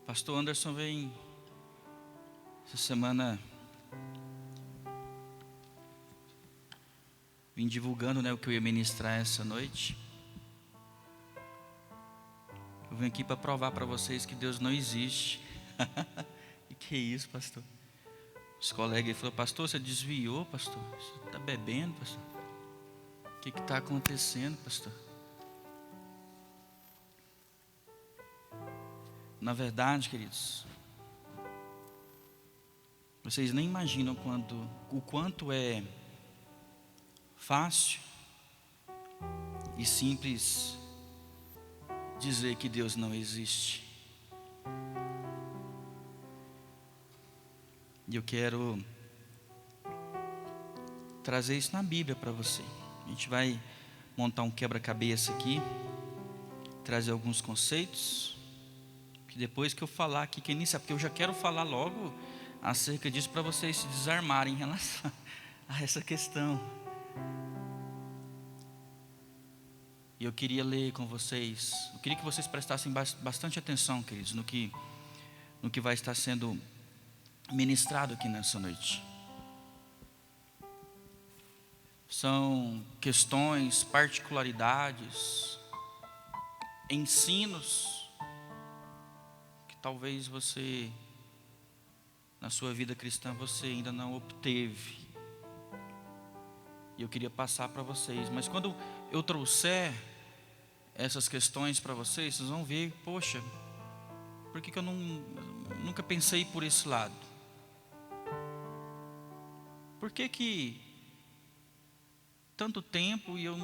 Pastor Anderson vem essa semana vim divulgando, o que eu ia ministrar essa noite. Eu vim aqui para provar para vocês que Deus não existe. E que isso, pastor? Os colegas falaram: pastor, você desviou, pastor? Você está bebendo, pastor? O que está acontecendo, pastor? Na verdade, queridos, vocês nem imaginam o quanto é fácil e simples dizer que Deus não existe. E eu quero trazer isso na Bíblia para você. A gente vai montar um quebra-cabeça aqui, trazer alguns conceitos, que depois que eu falar aqui, quem nem sabe, porque eu já quero falar logo acerca disso para vocês se desarmarem em relação a essa questão. E eu queria ler com vocês, eu queria que vocês prestassem bastante atenção, queridos, no que vai estar sendo ministrado aqui nessa noite. São questões, particularidades, ensinos que talvez você, na sua vida cristã, você ainda não obteve. E eu queria passar para vocês. Mas quando eu trouxer essas questões para vocês, vocês vão ver: poxa, por que eu nunca pensei por esse lado? Por que tanto tempo e eu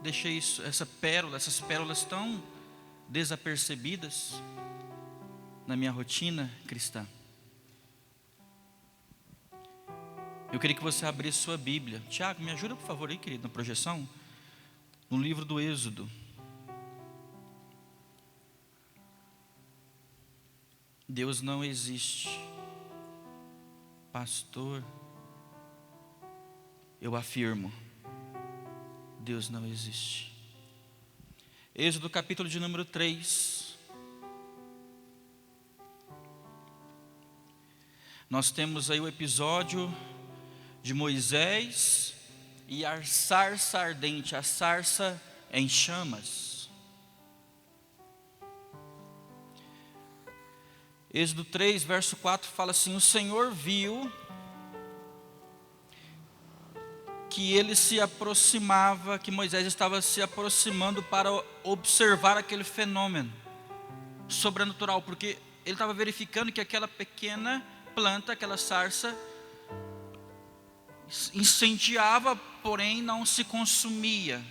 deixei essas pérolas tão desapercebidas na minha rotina cristã? Eu queria que você abrisse sua Bíblia. Tiago, me ajuda por favor aí, querido, na projeção. No livro do Êxodo. Deus não existe. Pastor, eu afirmo, Deus não existe. Êxodo capítulo de número 3. Nós temos aí o episódio de Moisés e a sarça ardente, a sarça em chamas. Êxodo 3, verso 4 fala assim: o Senhor viu que ele se aproximava, que Moisés estava se aproximando para observar aquele fenômeno sobrenatural, porque ele estava verificando que aquela pequena planta, aquela sarça, incendiava, porém não se consumia.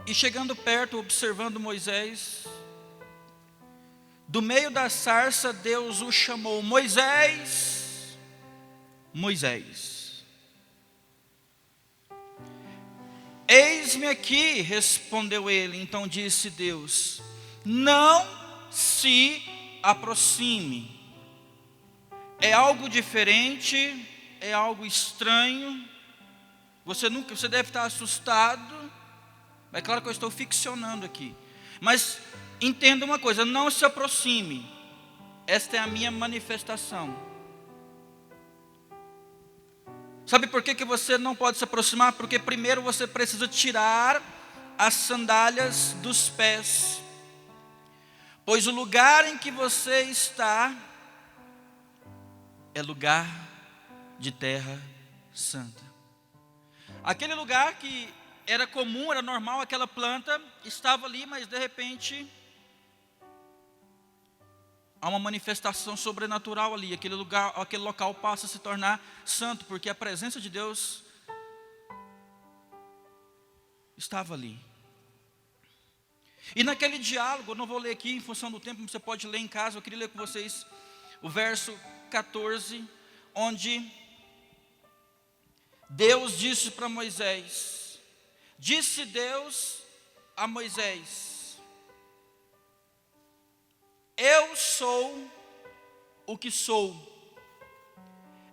E chegando perto, observando Moisés, do meio da sarça, Deus o chamou: Moisés, Moisés. Eis-me aqui, respondeu ele. Então disse Deus: não se aproxime. É algo diferente, é algo estranho. Você deve estar assustado. É claro que eu estou ficcionando aqui, mas entenda uma coisa: não se aproxime. Esta é a minha manifestação. Sabe por que você não pode se aproximar? Porque primeiro você precisa tirar as sandálias dos pés, pois o lugar em que você está é lugar de terra santa. Aquele lugar que era comum, era normal, aquela planta estava ali, mas de repente há uma manifestação sobrenatural ali. Aquele local passa a se tornar santo, porque a presença de Deus estava ali. E naquele diálogo, eu não vou ler aqui em função do tempo, você pode ler em casa. Eu queria ler com vocês o verso 14, onde Deus disse para Moisés: disse Deus a Moisés: eu sou o que sou.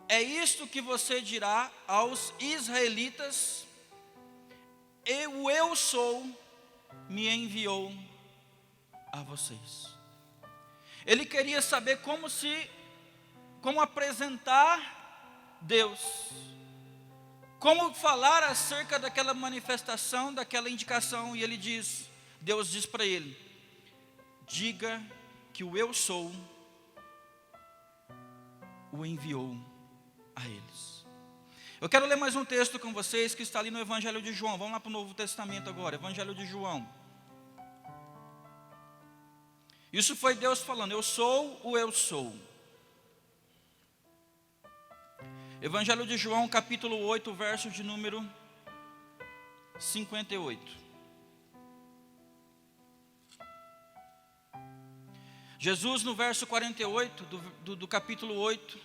É isto que você dirá aos israelitas: eu sou me enviou a vocês. Ele queria saber como apresentar Deus, como falar acerca daquela manifestação, daquela indicação. E Deus diz para ele: diga que o eu sou o enviou a eles. Eu quero ler mais um texto com vocês que está ali no Evangelho de João. Vamos lá para o Novo Testamento agora, Evangelho de João. Isso foi Deus falando: eu sou o eu sou. Evangelho de João, capítulo 8, verso de número 58. Jesus, no verso 48 do capítulo 8,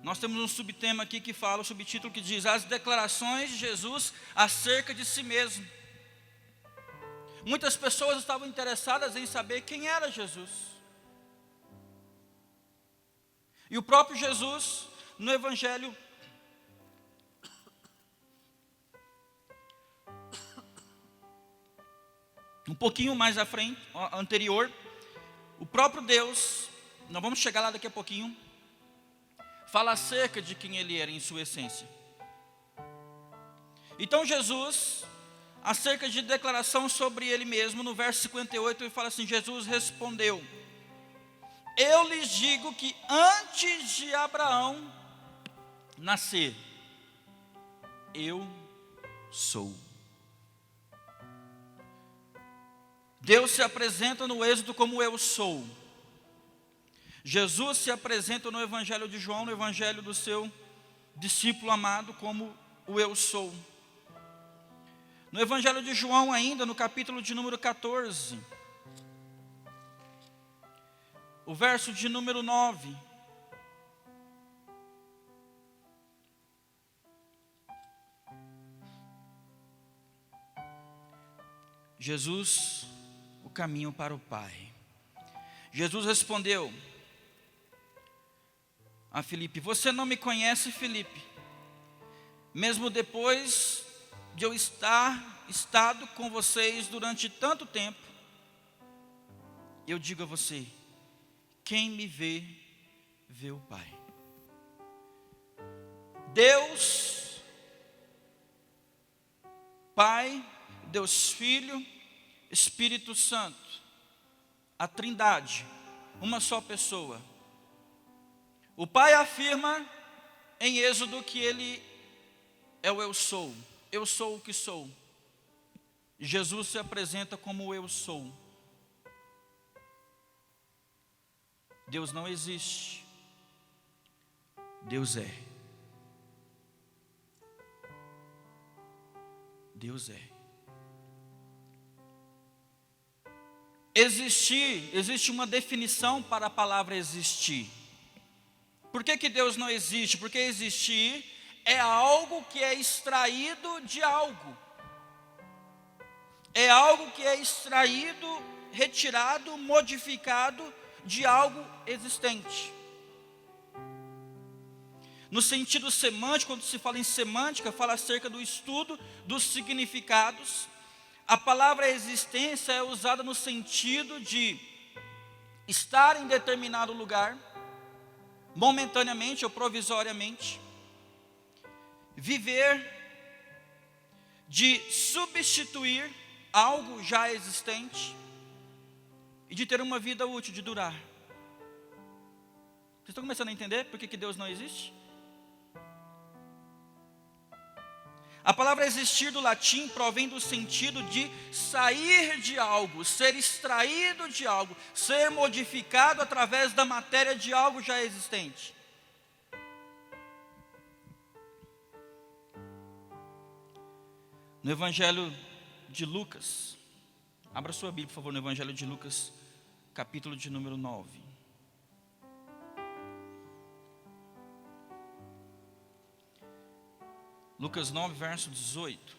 nós temos um subtema aqui que fala, o subtítulo que diz: as declarações de Jesus acerca de si mesmo. Muitas pessoas estavam interessadas em saber quem era Jesus. E o próprio Jesus, no Evangelho um pouquinho mais à frente, anterior, o próprio Deus, nós vamos chegar lá daqui a pouquinho, fala acerca de quem ele era em sua essência. Então Jesus, acerca de declaração sobre ele mesmo, no verso 58, ele fala assim: Jesus respondeu: eu lhes digo que antes de Abraão nascer, eu sou. Deus se apresenta no Êxodo como eu sou. Jesus se apresenta no Evangelho de João, no Evangelho do seu discípulo amado, como o eu sou. No Evangelho de João ainda, no capítulo de número 14, o verso de número 9. Jesus, o caminho para o Pai. Jesus respondeu a Filipe: você não me conhece, Filipe, mesmo depois de eu estado com vocês durante tanto tempo. Eu digo a você: quem me vê, vê o Pai. Deus Pai, Deus Filho, Espírito Santo, a Trindade, uma só pessoa. O Pai afirma em Êxodo que ele é o eu sou o que sou. Jesus se apresenta como o eu sou. Deus não existe, Deus é. Deus é. Existir, existe uma definição para a palavra existir. Por que Deus não existe? Porque existir é algo que é extraído de algo. É algo que é extraído, retirado, modificado de algo existente. No sentido semântico, quando se fala em semântica, fala acerca do estudo dos significados. A palavra existência é usada no sentido de estar em determinado lugar, momentaneamente ou provisoriamente, viver, de substituir algo já existente e de ter uma vida útil, de durar. Vocês estão começando a entender por que Deus não existe? A palavra existir do latim provém do sentido de sair de algo, ser extraído de algo, ser modificado através da matéria de algo já existente. No Evangelho de Lucas, abra sua Bíblia, por favor, no Evangelho de Lucas, capítulo de número 9. Lucas 9, verso 18.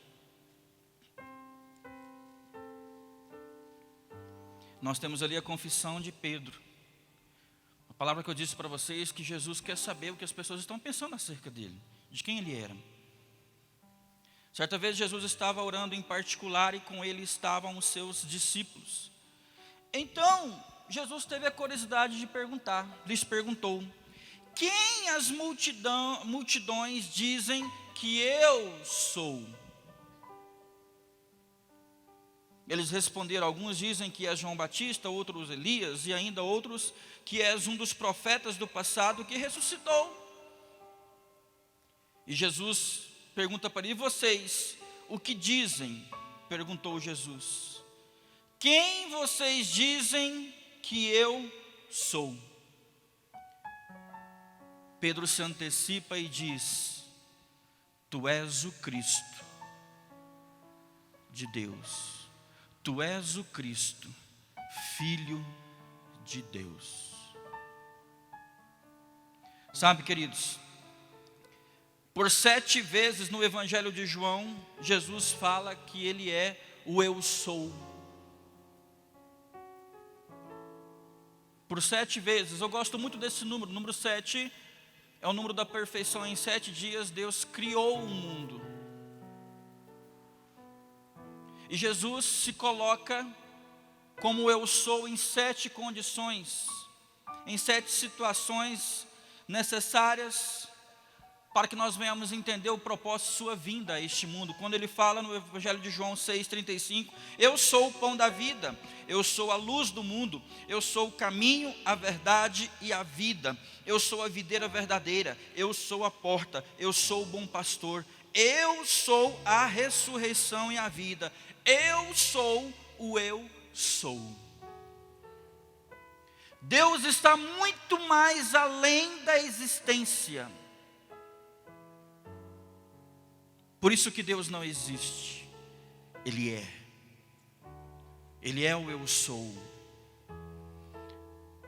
Nós temos ali a confissão de Pedro. A palavra que eu disse para vocês, que Jesus quer saber o que as pessoas estão pensando acerca dele, de quem ele era. Certa vez Jesus estava orando em particular e com ele estavam os seus discípulos. Então Jesus teve a curiosidade de perguntar, lhes perguntou: quem as multidões dizem que eu sou? Eles responderam: alguns dizem que és João Batista, outros Elias, e ainda outros que és um dos profetas do passado que ressuscitou. E Jesus pergunta para ele: e vocês, o que dizem? Perguntou Jesus. Quem vocês dizem que eu sou? Pedro se antecipa e diz: tu és o Cristo de Deus. Tu és o Cristo, Filho de Deus. Sabe, queridos, por 7 vezes no Evangelho de João, Jesus fala que Ele é o eu sou. Por 7 vezes, eu gosto muito desse número. O número 7 é o número da perfeição. Em 7 dias Deus criou o mundo. E Jesus se coloca como eu sou em 7 condições, em 7 situações necessárias para que nós venhamos entender o propósito de sua vinda a este mundo. Quando ele fala no Evangelho de João 6,35, eu sou o pão da vida, eu sou a luz do mundo, eu sou o caminho, a verdade e a vida, eu sou a videira verdadeira, eu sou a porta, eu sou o bom pastor, eu sou a ressurreição e a vida, eu sou o eu sou. Deus está muito mais além da existência. Por isso que Deus não existe. Ele é. Ele é o eu sou.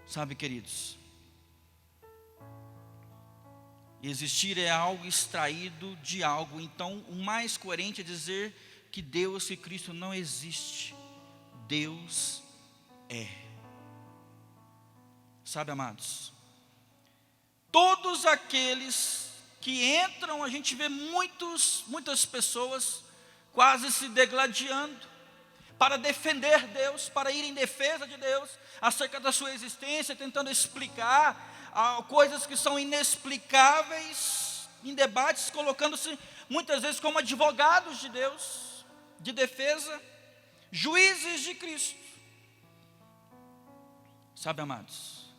Sabe, queridos, existir é algo extraído de algo. Então, o mais coerente é dizer que Deus e Cristo não existe. Deus é. Sabe, amados, todos aqueles que entram, a gente vê muitas pessoas quase se degladiando para defender Deus, para ir em defesa de Deus, acerca da sua existência, tentando explicar coisas que são inexplicáveis, em debates, colocando-se muitas vezes como advogados de Deus, de defesa, juízes de Cristo. Sabe, amados,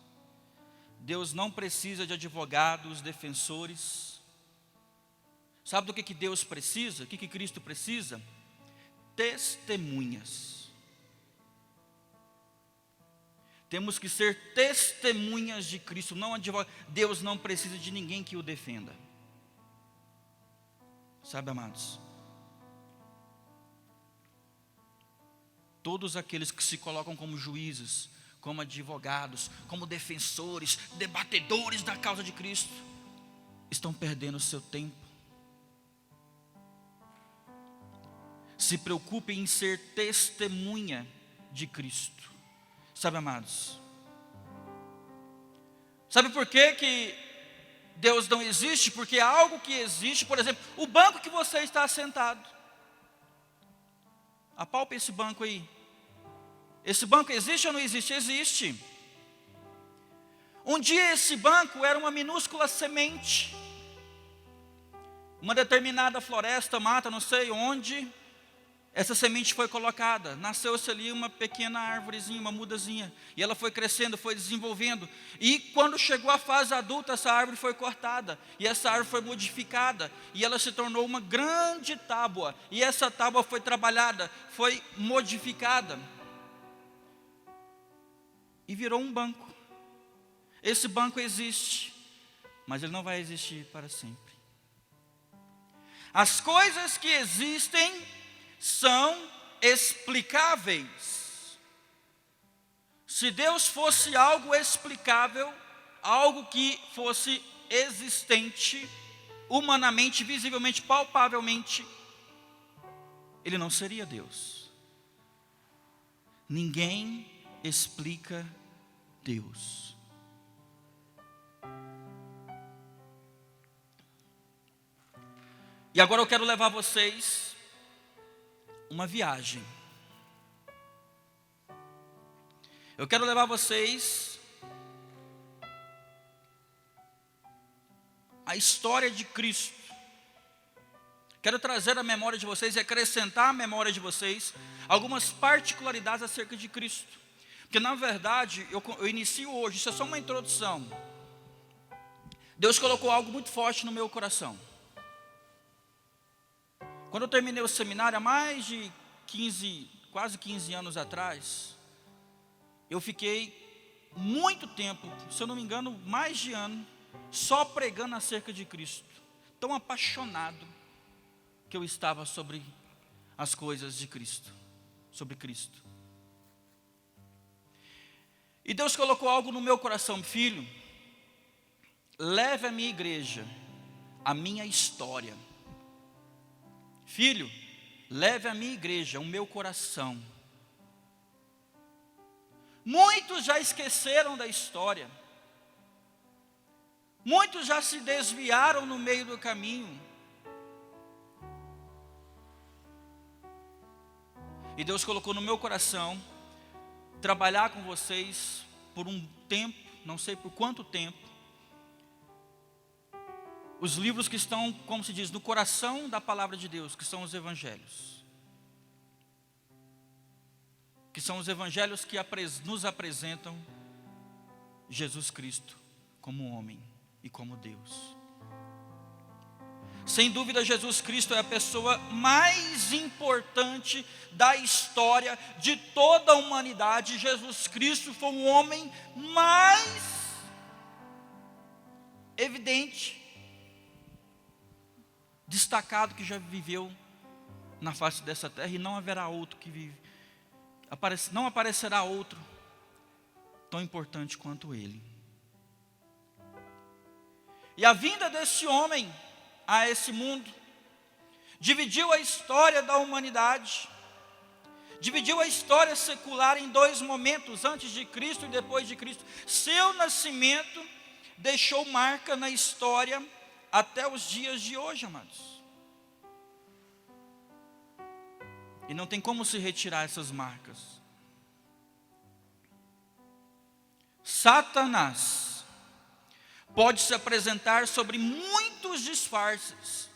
Deus não precisa de advogados, defensores. Sabe do que Deus precisa? O que Cristo precisa? Testemunhas. Temos que ser testemunhas de Cristo, não advogados. Deus não precisa de ninguém que o defenda. Sabe, amados, todos aqueles que se colocam como juízes, como advogados, como defensores, debatedores da causa de Cristo, estão perdendo o seu tempo. Se preocupem em ser testemunha de Cristo. Sabe, amados, sabe por que Deus não existe? Porque é algo que existe. Por exemplo, o banco que você está sentado, apalpe esse banco aí. Esse banco existe ou não existe? Existe. Um dia esse banco era uma minúscula semente. Uma determinada floresta, mata, não sei onde, essa semente foi colocada. Nasceu-se ali uma pequena árvorezinha, uma mudazinha. E ela foi crescendo, foi desenvolvendo. E quando chegou a fase adulta, essa árvore foi cortada. E essa árvore foi modificada. E ela se tornou uma grande tábua. E essa tábua foi trabalhada, foi modificada. E virou um banco. Esse banco existe, mas ele não vai existir para sempre. As coisas que existem são explicáveis. Se Deus fosse algo explicável, algo que fosse existente, humanamente, visivelmente, palpavelmente, Ele não seria Deus. Ninguém explica Deus. E agora eu quero levar vocês uma viagem. Eu quero levar vocês à história de Cristo. Quero trazer à memória de vocês e acrescentar à memória de vocês algumas particularidades acerca de Cristo. Porque na verdade, eu inicio hoje, isso é só uma introdução. Deus colocou algo muito forte no meu coração. Quando eu terminei o seminário, há mais de quase 15 anos atrás, eu fiquei muito tempo, se eu não me engano, mais de ano, só pregando acerca de Cristo. Tão apaixonado que eu estava sobre as coisas de Cristo, sobre Cristo. E Deus colocou algo no meu coração: filho, leve a minha igreja, a minha história. Filho, leve a minha igreja, o meu coração. Muitos já esqueceram da história. Muitos já se desviaram no meio do caminho. E Deus colocou no meu coração trabalhar com vocês por um tempo, não sei por quanto tempo, os livros que estão, como se diz, no coração da palavra de Deus, que são os evangelhos. Que são os evangelhos que nos apresentam Jesus Cristo como homem e como Deus. Sem dúvida, Jesus Cristo é a pessoa mais importante da história de toda a humanidade. Jesus Cristo foi o homem mais evidente, destacado que já viveu na face dessa terra, e não haverá outro que vive. Não aparecerá outro tão importante quanto ele. E a vinda desse homem a esse mundo dividiu a história da humanidade, dividiu a história secular em dois momentos, antes de Cristo e depois de Cristo. Seu nascimento deixou marca na história até os dias de hoje, amados. E não tem como se retirar essas marcas. Satanás pode se apresentar sobre muitos disfarces.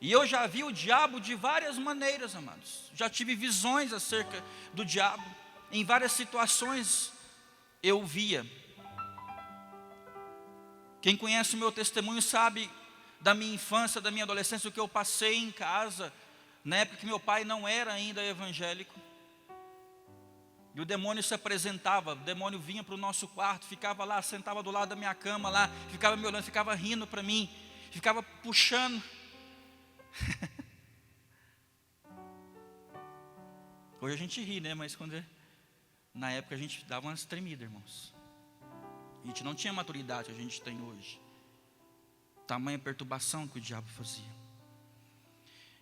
E eu já vi o diabo de várias maneiras, amados. Já tive visões acerca do diabo. Em várias situações eu via. Quem conhece o meu testemunho sabe da minha infância, da minha adolescência, o que eu passei em casa, na época que meu pai não era ainda evangélico. E o demônio se apresentava, o demônio vinha para o nosso quarto, ficava lá, sentava do lado da minha cama lá, ficava me olhando, ficava rindo para mim, ficava puxando. Hoje a gente ri, né? Mas na época a gente dava umas tremidas, irmãos. A gente não tinha a maturidade que a gente tem hoje. Tamanha perturbação que o diabo fazia.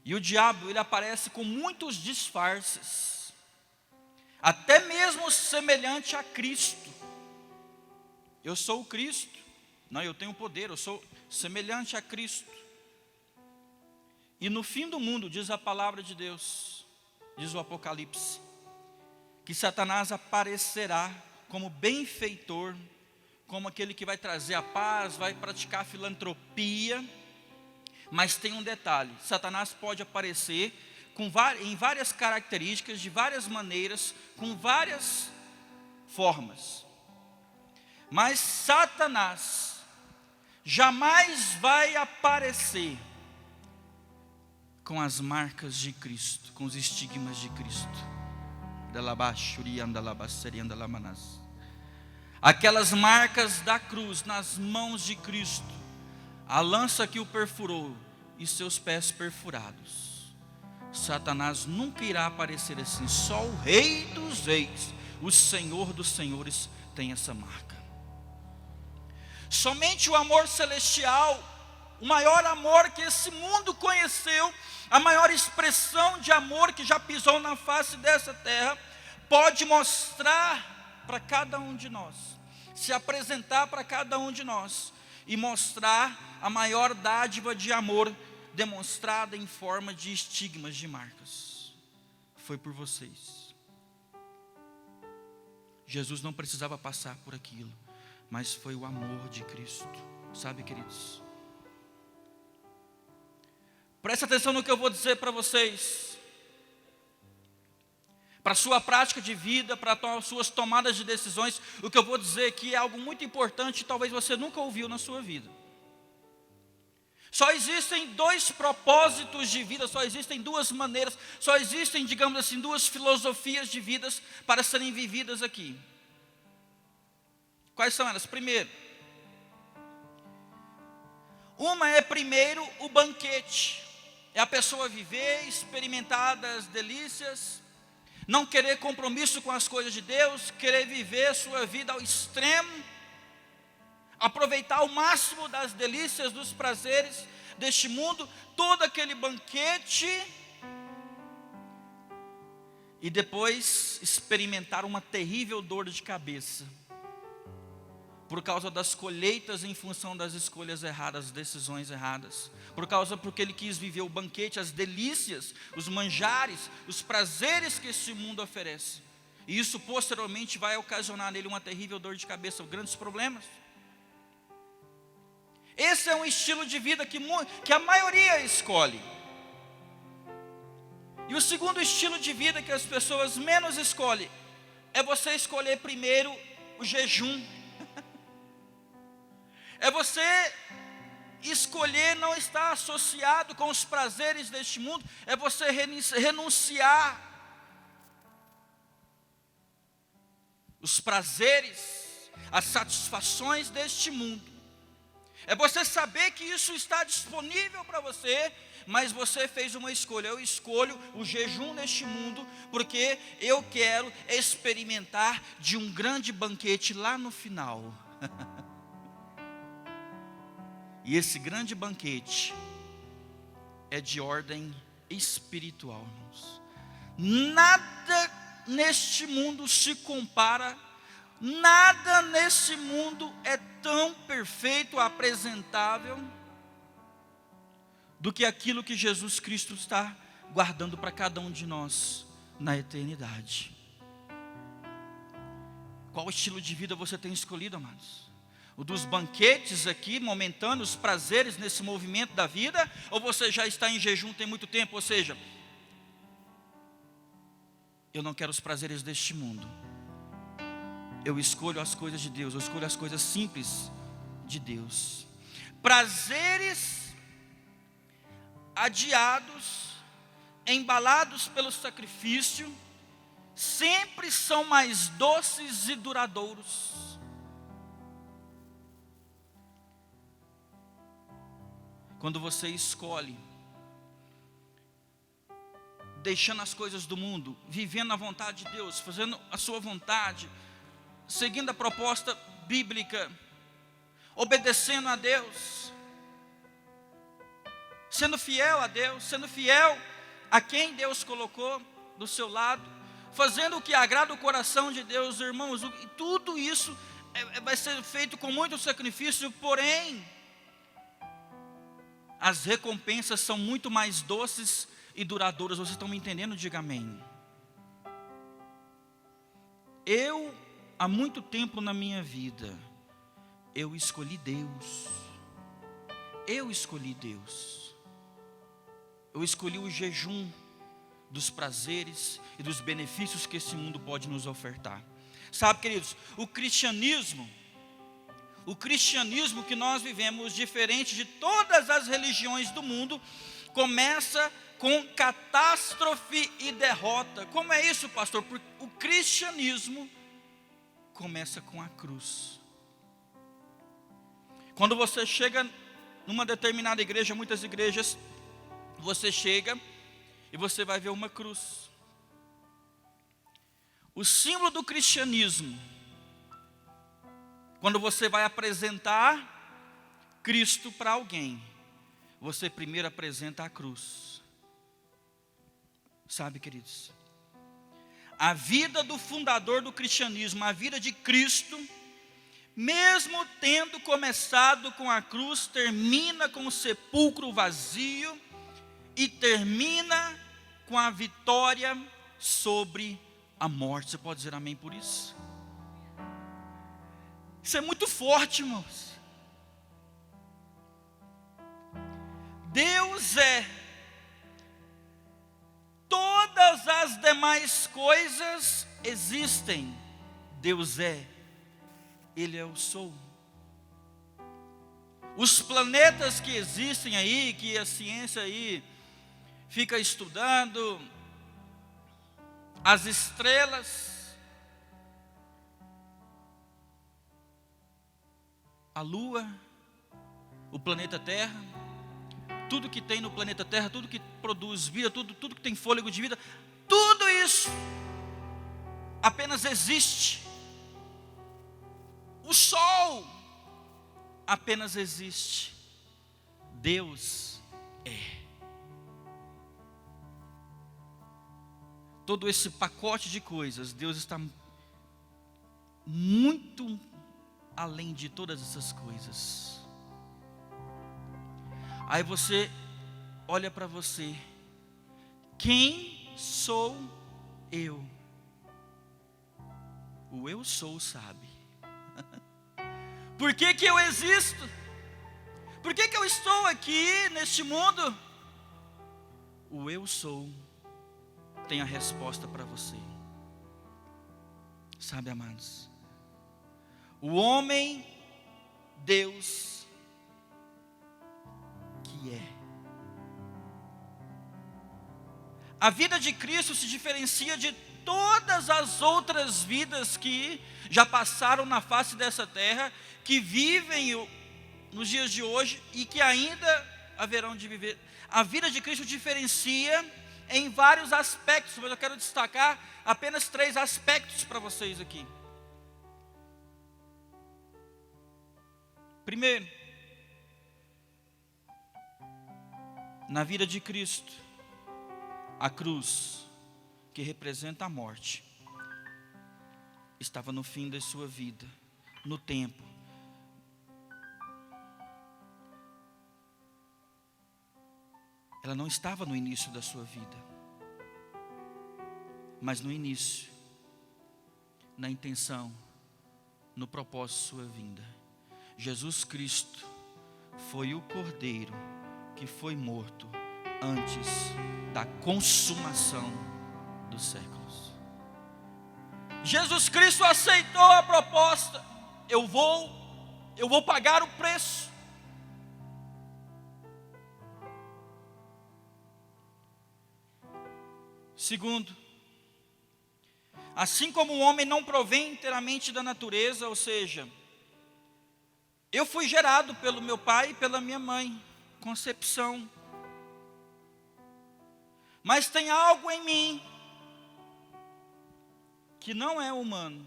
E o diabo, ele aparece com muitos disfarces, até mesmo semelhante a Cristo. Eu sou o Cristo. Não, eu tenho poder, eu sou semelhante a Cristo. E no fim do mundo, diz a palavra de Deus, diz o Apocalipse, que Satanás aparecerá como benfeitor, como aquele que vai trazer a paz, vai praticar filantropia. Mas tem um detalhe: Satanás pode aparecer em várias características, de várias maneiras, com várias formas. Mas Satanás jamais vai aparecer com as marcas de Cristo, com os estigmas de Cristo. Aquelas marcas da cruz nas mãos de Cristo, a lança que o perfurou e seus pés perfurados. Satanás nunca irá aparecer assim. Só o Rei dos Reis, o Senhor dos Senhores, tem essa marca. Somente o amor celestial, o maior amor que esse mundo conheceu, a maior expressão de amor que já pisou na face dessa terra, pode mostrar para cada um de nós, se apresentar para cada um de nós e mostrar a maior dádiva de amor demonstrada em forma de estigmas, de marcas. Foi por vocês. Jesus não precisava passar por aquilo, mas foi o amor de Cristo. Sabe, queridos? Presta atenção no que eu vou dizer para vocês. Para a sua prática de vida, para as suas tomadas de decisões, o que eu vou dizer aqui é algo muito importante, talvez você nunca ouviu na sua vida. Só existem dois propósitos de vida, só existem duas maneiras, só existem, digamos assim, duas filosofias de vidas para serem vividas aqui. Quais são elas? Primeiro, uma é primeiro o banquete, é a pessoa viver, experimentar das delícias, não querer compromisso com as coisas de Deus, querer viver sua vida ao extremo, aproveitar ao máximo das delícias, dos prazeres deste mundo, todo aquele banquete, e depois experimentar uma terrível dor de cabeça, por causa das colheitas em função das escolhas erradas, decisões erradas, porque ele quis viver o banquete, as delícias, os manjares, os prazeres que esse mundo oferece, e isso posteriormente vai ocasionar nele uma terrível dor de cabeça, grandes problemas. Esse é um estilo de vida que a maioria escolhe. E o segundo estilo de vida que as pessoas menos escolhem é você escolher primeiro o jejum. É você escolher não estar associado com os prazeres deste mundo, é você renunciar os prazeres, as satisfações deste mundo. É você saber que isso está disponível para você, mas você fez uma escolha. Eu escolho o jejum neste mundo, porque eu quero experimentar de um grande banquete lá no final. E esse grande banquete é de ordem espiritual, irmãos. Nada neste mundo se compara, nada nesse mundo é tão perfeito, apresentável, do que aquilo que Jesus Cristo está guardando para cada um de nós na eternidade. Qual estilo de vida você tem escolhido, amados? O dos banquetes aqui, momentâneos, prazeres nesse movimento da vida, ou você já está em jejum tem muito tempo, ou seja, eu não quero os prazeres deste mundo, eu escolho as coisas de Deus, eu escolho as coisas simples de Deus. Prazeres adiados, embalados pelo sacrifício, sempre são mais doces e duradouros. Quando você escolhe, deixando as coisas do mundo, vivendo a vontade de Deus, fazendo a sua vontade, seguindo a proposta bíblica, obedecendo a Deus, sendo fiel a Deus, sendo fiel a quem Deus colocou do seu lado, fazendo o que agrada o coração de Deus, irmãos, e tudo isso vai ser feito com muito sacrifício, porém, as recompensas são muito mais doces e duradouras. Vocês estão me entendendo? Diga amém. Eu, há muito tempo na minha vida, eu escolhi Deus. Eu escolhi Deus. Eu escolhi o jejum dos prazeres e dos benefícios que esse mundo pode nos ofertar. Sabe, queridos, o cristianismo que nós vivemos, diferente de todas as religiões do mundo, começa com catástrofe e derrota. Como é isso, pastor? Porque o cristianismo começa com a cruz. Quando você chega numa determinada igreja, muitas igrejas, você chega e você vai ver uma cruz. O símbolo do cristianismo, quando você vai apresentar Cristo para alguém, você primeiro apresenta a cruz. Sabe, queridos, a vida do fundador do cristianismo, a vida de Cristo, mesmo tendo começado com a cruz, termina com o sepulcro vazio e termina com a vitória sobre a morte. Você pode dizer amém por isso? Isso é muito forte, irmãos. Deus é. Todas as demais coisas existem. Deus é. Ele é o sou. Os planetas que existem aí, que a ciência aí fica estudando, as estrelas, a Lua, o planeta Terra, tudo que tem no planeta Terra, tudo que produz vida, tudo que tem fôlego de vida, tudo isso apenas existe. O Sol apenas existe. Deus é. Todo esse pacote de coisas, Deus está muito além de todas essas coisas. Aí você olha para você. Quem sou eu? O eu sou sabe. Por que eu existo? Por que eu estou aqui neste mundo? O eu sou tem a resposta para você. Sabe, amados? O homem, Deus, que é. A vida de Cristo se diferencia de todas as outras vidas que já passaram na face dessa terra, que vivem nos dias de hoje e que ainda haverão de viver. A vida de Cristo diferencia em vários aspectos, mas eu quero destacar apenas 3 aspectos para vocês aqui. Primeiro, na vida de Cristo, a cruz, que representa a morte, estava no fim da sua vida, no tempo. Ela não estava no início da sua vida, mas no início, na intenção, no propósito de sua vinda. Jesus Cristo foi o Cordeiro que foi morto antes da consumação dos séculos. Jesus Cristo aceitou a proposta. Eu vou pagar o preço. Segundo, assim como o homem não provém inteiramente da natureza, ou seja, eu fui gerado pelo meu pai e pela minha mãe, concepção. Mas tem algo em mim que não é humano,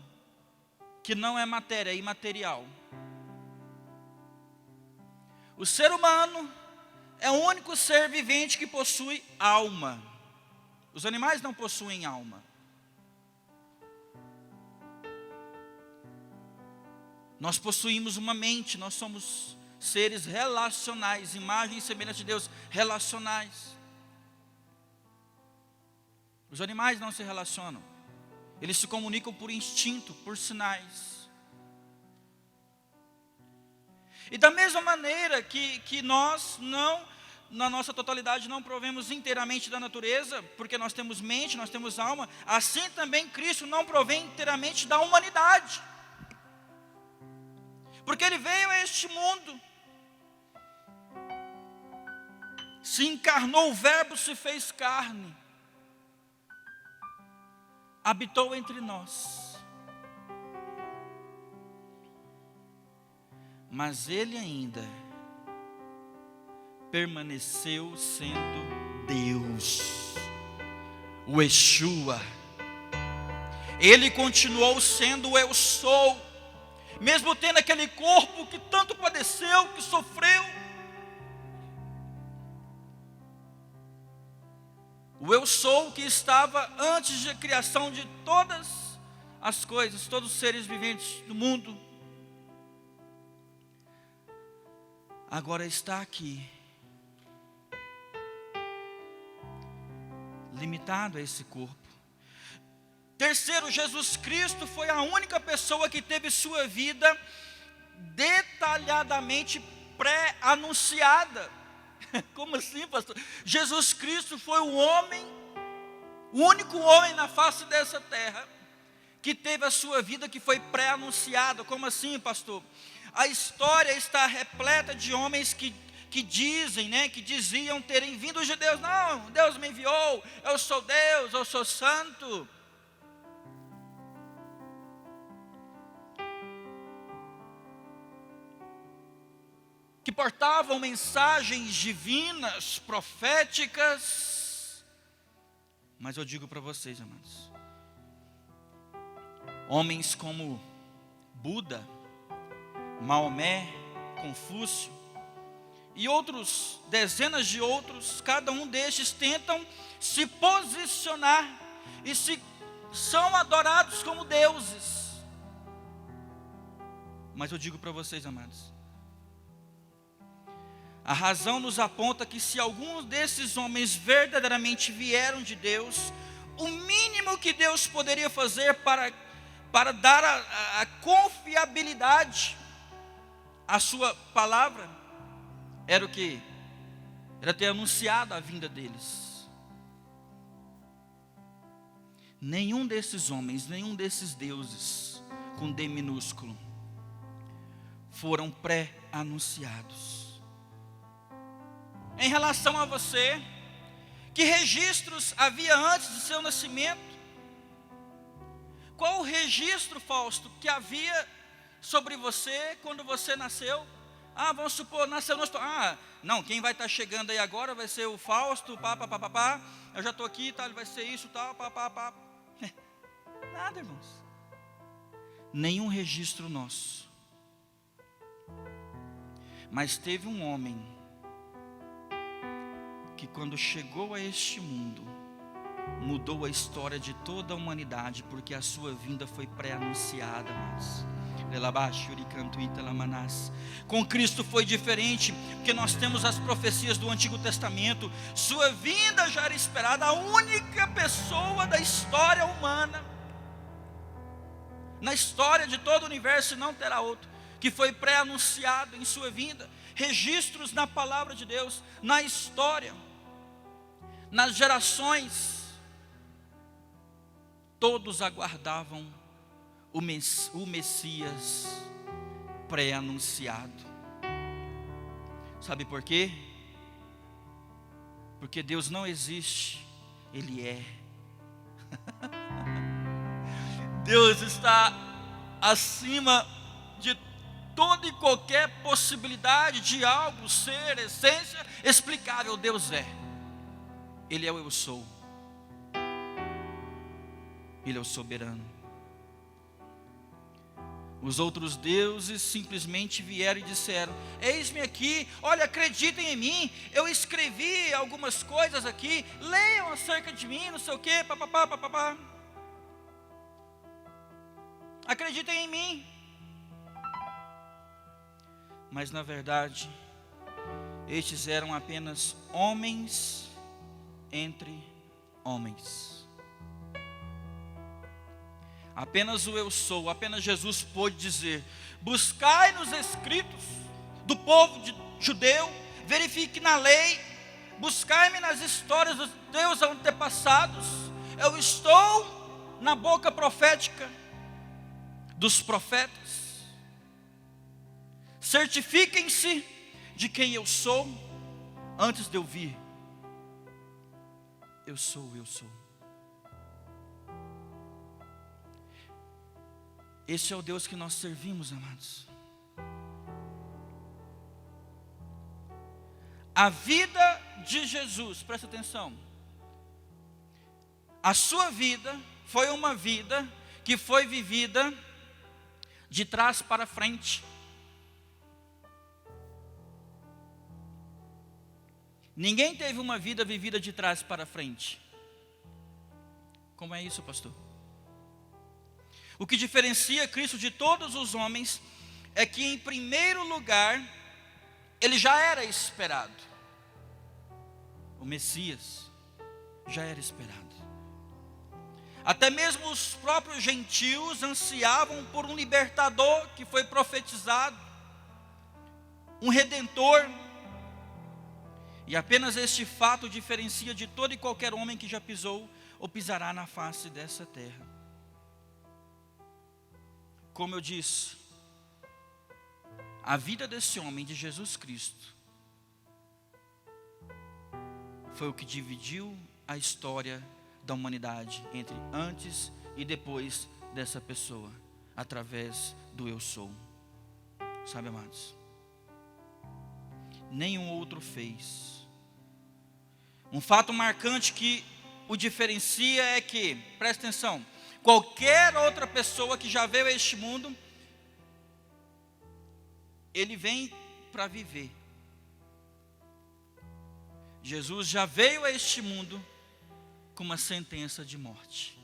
que não é matéria, é imaterial. O ser humano é o único ser vivente que possui alma. Os animais não possuem alma. Nós possuímos uma mente, nós somos seres relacionais, imagem e semelhança de Deus, relacionais. Os animais não se relacionam, eles se comunicam por instinto, por sinais. E da mesma maneira que nós não, na nossa totalidade, não provemos inteiramente da natureza, porque nós temos mente, nós temos alma, assim também Cristo não provém inteiramente da humanidade. Porque Ele veio a este mundo, se encarnou, o Verbo se fez carne, habitou entre nós. Mas Ele ainda permaneceu sendo Deus, o Yeshua. Ele continuou sendo o Eu Sou, mesmo tendo aquele corpo que tanto padeceu, que sofreu. O Eu Sou que estava antes da criação de todas as coisas, todos os seres viventes do mundo, agora está aqui, limitado a esse corpo. Terceiro, Jesus Cristo foi a única pessoa que teve sua vida detalhadamente pré-anunciada. Como assim, pastor? Jesus Cristo foi o único homem na face dessa terra que teve a sua vida que foi pré-anunciada. Como assim, pastor? A história está repleta de homens que dizem, que diziam terem vindo de Deus. Não, Deus me enviou, eu sou Deus, eu sou santo. Que portavam mensagens divinas, proféticas. Mas eu digo para vocês, amados, homens como Buda, Maomé, Confúcio e outros, dezenas de outros, cada um destes tentam se posicionar e são adorados como deuses. Mas eu digo para vocês, amados, a razão nos aponta que se alguns desses homens verdadeiramente vieram de Deus, o mínimo que Deus poderia fazer para dar a confiabilidade à sua palavra, era o quê? Era ter anunciado a vinda deles. Nenhum desses homens, nenhum desses deuses, com D minúsculo, foram pré-anunciados. Em relação a você, que registros havia antes do seu nascimento? Qual o registro, Fausto, que havia sobre você quando você nasceu? Vamos supor, nasceu no hospital. Não, quem vai estar chegando aí agora vai ser o Fausto, eu já estou aqui, tá, ele vai ser isso, tal, Nada, irmãos. Nenhum registro nosso. Mas teve um homem que quando chegou a este mundo, mudou a história de toda a humanidade, porque a sua vinda foi pré-anunciada, amados. Com Cristo foi diferente, porque nós temos as profecias do Antigo Testamento. Sua vinda já era esperada, a única pessoa da história humana, na história de todo o universo, não terá outro, que foi pré-anunciado em sua vinda. Registros na palavra de Deus, na história, nas gerações, todos aguardavam o Messias pré-anunciado. Sabe por quê? Porque Deus não existe, Ele é. Deus está acima de toda e qualquer possibilidade de algo ser, essência explicável. Deus é. Ele é o eu sou. Ele é o soberano. Os outros deuses simplesmente vieram e disseram: eis-me aqui, olha, acreditem em mim, eu escrevi algumas coisas aqui, leiam acerca de mim, não sei o que, papapá. Acreditem em mim. Mas na verdade, estes eram apenas homens entre homens. Apenas o eu sou, apenas Jesus pôde dizer: buscai nos escritos do povo judeu, verifique na lei, buscai-me nas histórias dos teus antepassados. Eu estou na boca profética dos profetas. Certifiquem-se de quem eu sou antes de eu vir. Eu sou. Esse é o Deus que nós servimos, amados. A vida de Jesus, presta atenção. A sua vida foi uma vida que foi vivida de trás para frente. Ninguém teve uma vida vivida de trás para frente. Como é isso, pastor? O que diferencia Cristo de todos os homens é que, em primeiro lugar, Ele já era esperado. O Messias já era esperado. Até mesmo os próprios gentios ansiavam por um libertador que foi profetizado. um redentor. E apenas este fato diferencia de todo e qualquer homem que já pisou ou pisará na face dessa terra. Como eu disse, a vida desse homem, de Jesus Cristo, foi o que dividiu a história da humanidade entre antes e depois dessa pessoa, através do eu sou. Sabe, amados? Nenhum outro fez. Um fato marcante que o diferencia é que, presta atenção, qualquer outra pessoa que já veio a este mundo, ele vem para viver. Jesus já veio a este mundo com uma sentença de morte.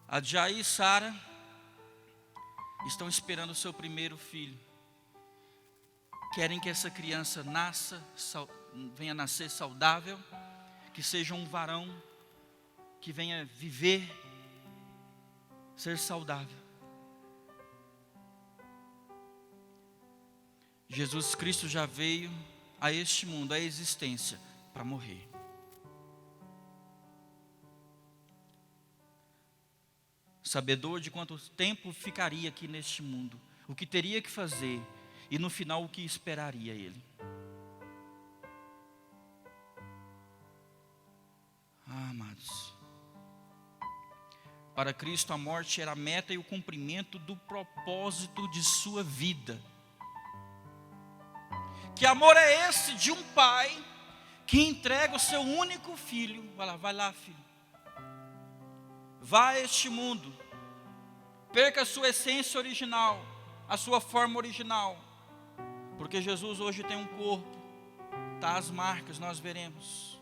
A Jair e Sara estão esperando o seu primeiro filho. Querem que essa criança venha nascer saudável, que seja um varão, que venha viver, ser saudável. Jesus Cristo já veio a este mundo, à existência, para morrer. Sabedor de quanto tempo ficaria aqui neste mundo, o que teria que fazer e no final o que esperaria ele. Amados, para Cristo a morte era a meta e o cumprimento do propósito de sua vida. Que amor é esse de um pai que entrega o seu único filho? Vai lá, filho. Vá a este mundo, perca a sua essência original, a sua forma original, porque Jesus hoje tem um corpo, tá as marcas, nós veremos.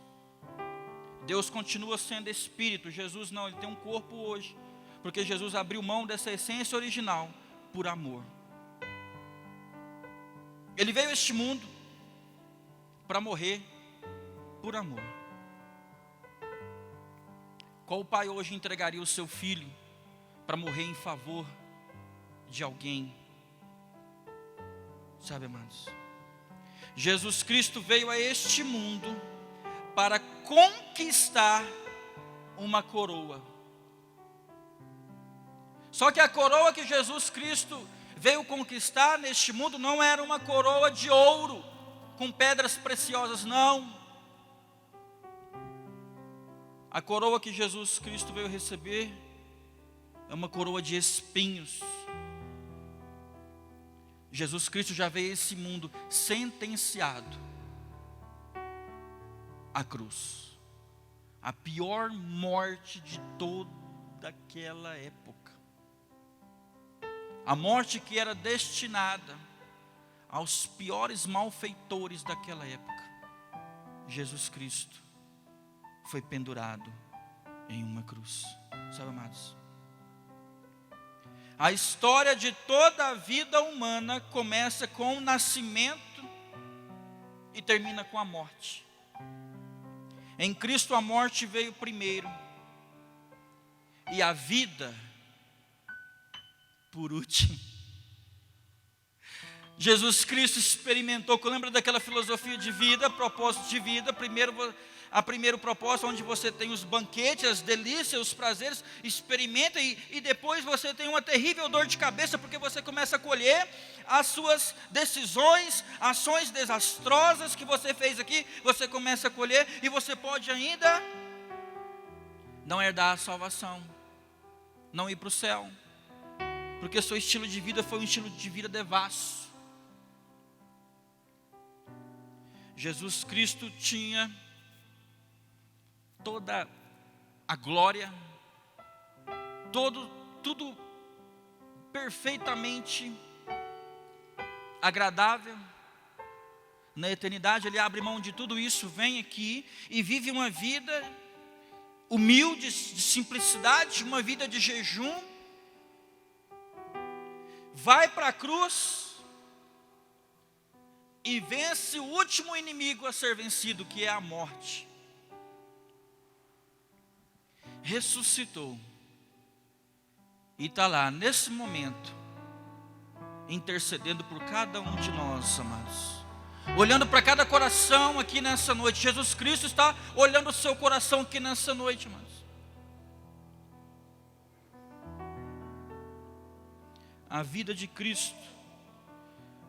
Deus continua sendo espírito, Jesus não, ele tem um corpo hoje, porque Jesus abriu mão dessa essência original por amor. Ele veio a este mundo para morrer por amor. Qual pai hoje entregaria o seu filho para morrer em favor de alguém? Sabe, amados? Jesus Cristo veio a este mundo para conquistar uma coroa. Só que a coroa que Jesus Cristo veio conquistar neste mundo não era uma coroa de ouro, com pedras preciosas, não. A coroa que Jesus Cristo veio receber é uma coroa de espinhos. Jesus Cristo já veio a esse mundo sentenciado à cruz, a pior morte de toda aquela época, a morte que era destinada aos piores malfeitores daquela época. Jesus Cristo foi pendurado em uma cruz. Sabe, amados? A história de toda a vida humana começa com o nascimento e termina com a morte. Em Cristo a morte veio primeiro e a vida por último. Jesus Cristo experimentou, lembra daquela filosofia de vida, propósito de vida? A primeiro propósito, onde você tem os banquetes, as delícias, os prazeres, experimenta e depois você tem uma terrível dor de cabeça, porque você começa a colher as suas decisões, ações desastrosas que você fez aqui, você começa a colher e você pode ainda não herdar a salvação, não ir para o céu, porque seu estilo de vida foi um estilo de vida devasso. Jesus Cristo tinha toda a glória, tudo perfeitamente agradável. Na eternidade ele abre mão de tudo isso, vem aqui e vive uma vida humilde, de simplicidade, uma vida de jejum. Vai para a cruz e vence o último inimigo a ser vencido, que é a morte. Ressuscitou. E está lá, nesse momento, intercedendo por cada um de nós, amados. Olhando para cada coração aqui nessa noite. Jesus Cristo está olhando o seu coração aqui nessa noite, amados. A vida de Cristo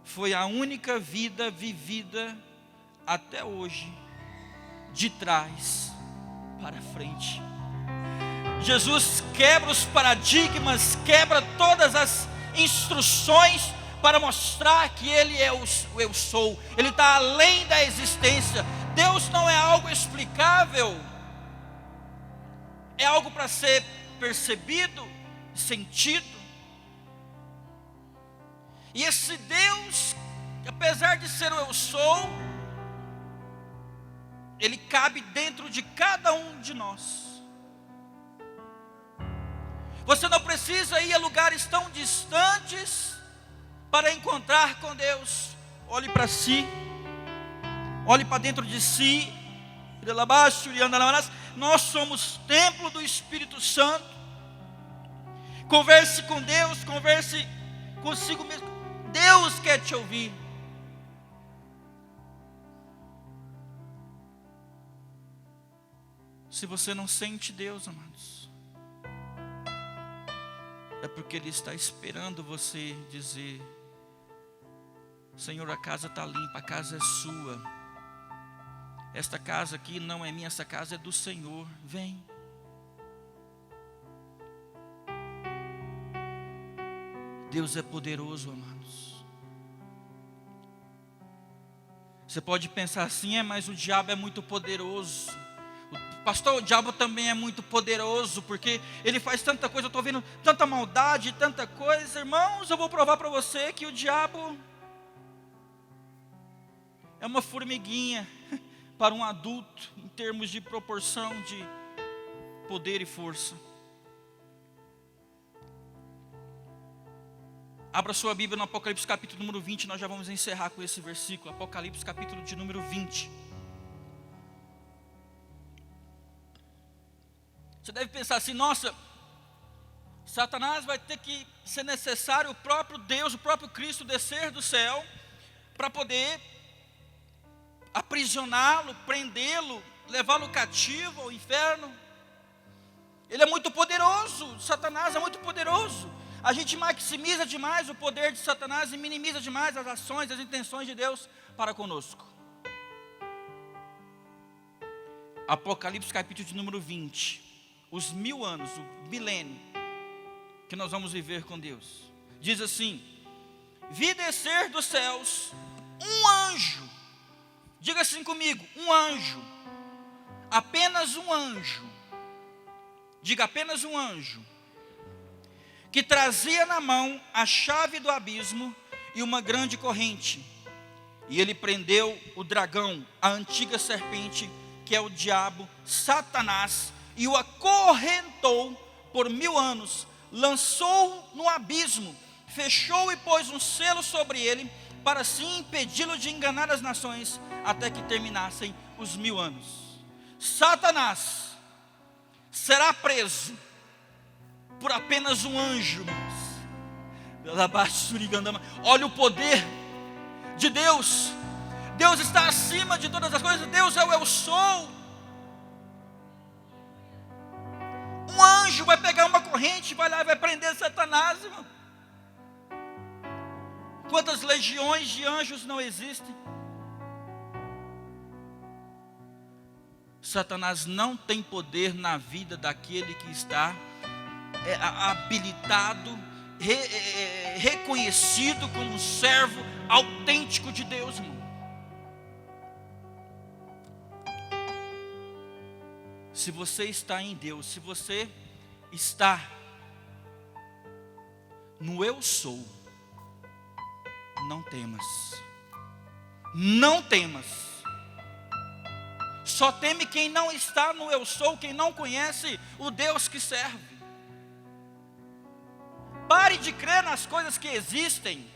foi a única vida vivida até hoje, de trás para frente. Jesus quebra os paradigmas, quebra todas as instruções para mostrar que Ele é o eu sou. Ele está além da existência. Deus não é algo explicável, é algo para ser percebido, sentido. E esse Deus, apesar de ser o eu sou, Ele cabe dentro de cada um de nós. Você não precisa ir a lugares tão distantes para encontrar com Deus. Olhe para si, olhe para dentro de si. Nós somos templo do Espírito Santo. Converse com Deus, converse consigo mesmo. Deus quer te ouvir. Se você não sente Deus, amados, é porque Ele está esperando você dizer: Senhor, a casa está limpa, a casa é sua. Esta casa aqui não é minha, essa casa é do Senhor. Vem. Deus é poderoso, amados. Você pode pensar assim: mas o diabo é muito poderoso. Pastor, o diabo também é muito poderoso, porque ele faz tanta coisa, eu estou vendo tanta maldade, tanta coisa. Irmãos, eu vou provar para você que o diabo é uma formiguinha para um adulto, em termos de proporção de poder e força. Abra sua Bíblia no Apocalipse capítulo número 20, nós já vamos encerrar com esse versículo. Apocalipse capítulo de número 20. Você deve pensar assim: nossa, Satanás vai ter que ser necessário o próprio Deus, o próprio Cristo descer do céu para poder aprisioná-lo, prendê-lo, levá-lo cativo ao inferno. Ele é muito poderoso, Satanás é muito poderoso. A gente maximiza demais o poder de Satanás e minimiza demais as ações, as intenções de Deus para conosco. Apocalipse capítulo de número 20. Os 1000 anos, o milênio que nós vamos viver com Deus. Diz assim: vi descer dos céus um anjo. Diga assim comigo: um anjo. Apenas um anjo. Diga: apenas um anjo. Que trazia na mão a chave do abismo e uma grande corrente. E ele prendeu o dragão, a antiga serpente, que é o diabo, Satanás, e o acorrentou por 1000 anos, lançou-o no abismo, fechou e pôs um selo sobre ele, para assim impedi-lo de enganar as nações, até que terminassem os 1000 anos. Satanás será preso por apenas um anjo. Olha o poder de Deus. Deus está acima de todas as coisas. Deus é o eu sou. Um anjo vai pegar uma corrente, vai lá e vai prender Satanás, irmão. Quantas legiões de anjos não existem? Satanás não tem poder na vida daquele que está habilitado, reconhecido como um servo autêntico de Deus, irmão. Se você está em Deus, se você está no eu sou, não temas. Não temas. Só teme quem não está no eu sou, quem não conhece o Deus que serve. Pare de crer nas coisas que existem.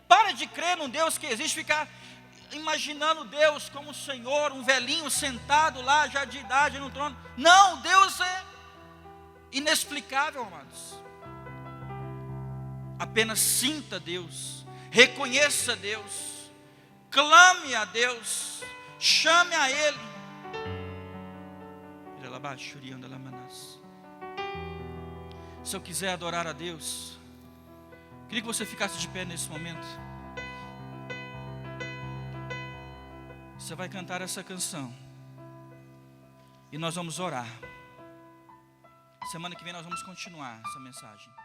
Pare de crer num Deus que existe, ficar imaginando Deus como um Senhor, um velhinho sentado lá, já de idade no trono. Não, Deus é inexplicável, amados. Apenas sinta Deus, reconheça Deus, clame a Deus, chame a Ele. Se eu quiser adorar a Deus, queria que você ficasse de pé nesse momento. Você vai cantar essa canção e nós vamos orar. Semana que vem nós vamos continuar essa mensagem.